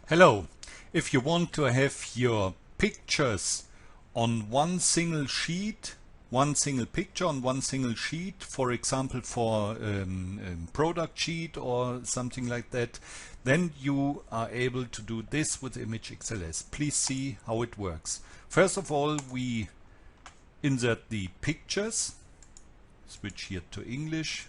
Hello. If you want to have your pictures on one single sheet, one single picture on one single sheet, for example for a product sheet or something like that, then you are able to do this with image-xls. Please see how it works. First of all, we insert the pictures. Switch here to English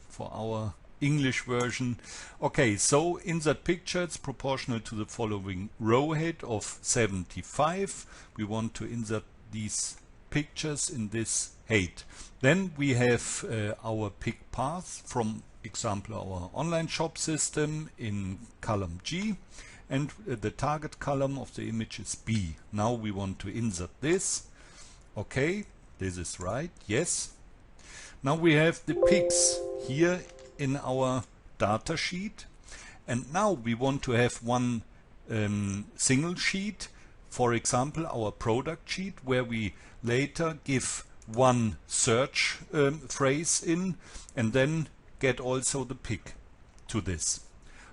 for our English version. Okay, so insert pictures proportional to the following row head of 75. We want to insert these pictures in this head. Then we have our pick path from example our online shop system in column G, and the target column of the image is B. Now we want to insert this. Okay, this is right, yes. Now we have the picks here in our data sheet, and now we want to have one single sheet, for example our product sheet, where we later give one search phrase in and then get also the pick to this.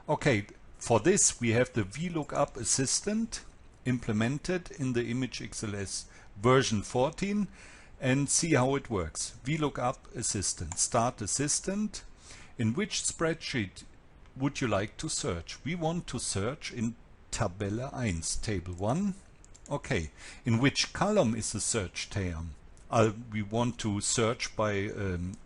Okay, for this we have the VLOOKUP Assistant implemented in the image-xls version 14, and see how it works. VLOOKUP Assistant, start assistant. In which spreadsheet would you like to search? We want to search in Tabelle 1, table 1. Okay, in which column is the search term? We want to search by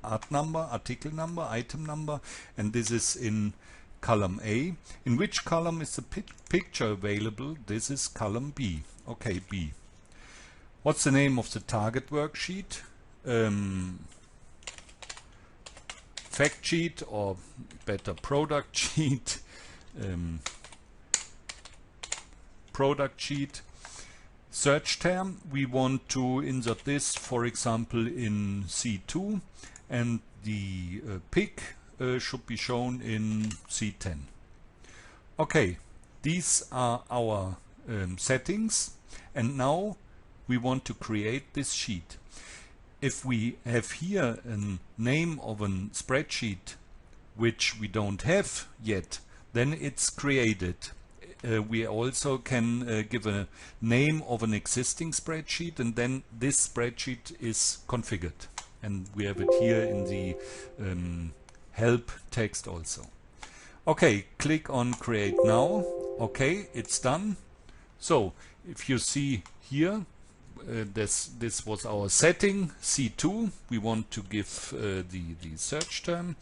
art number, article number, item number, and this is in column A. In which column is the picture available? This is column B. Okay, B. What's the name of the target worksheet? Fact sheet, or better product sheet. Product sheet. Search term, we want to insert this, for example, in C2, and the pick should be shown in C10. Okay, these are our settings, and now we want to create this sheet. If we have here a name of a spreadsheet which we don't have yet, then it's created. We also can give a name of an existing spreadsheet, and then this spreadsheet is configured. And we have it here in the help text also. Okay, click on create now. Okay, it's done. So if you see here, this was our setting C2. We want to give the search term,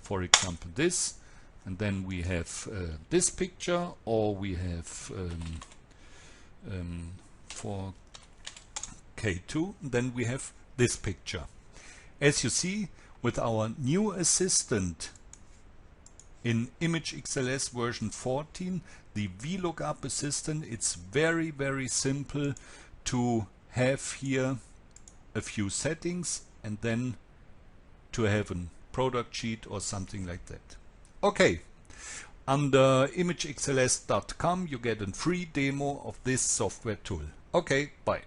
for example this, and then we have this picture, or we have for K2, then we have this picture. As you see, with our new assistant in image-xls version 14, the VLOOKUP Assistant, it's very, very simple to have here a few settings and then to have a product sheet or something like that. Okay, under image-xls.com you get a free demo of this software tool. Okay, bye.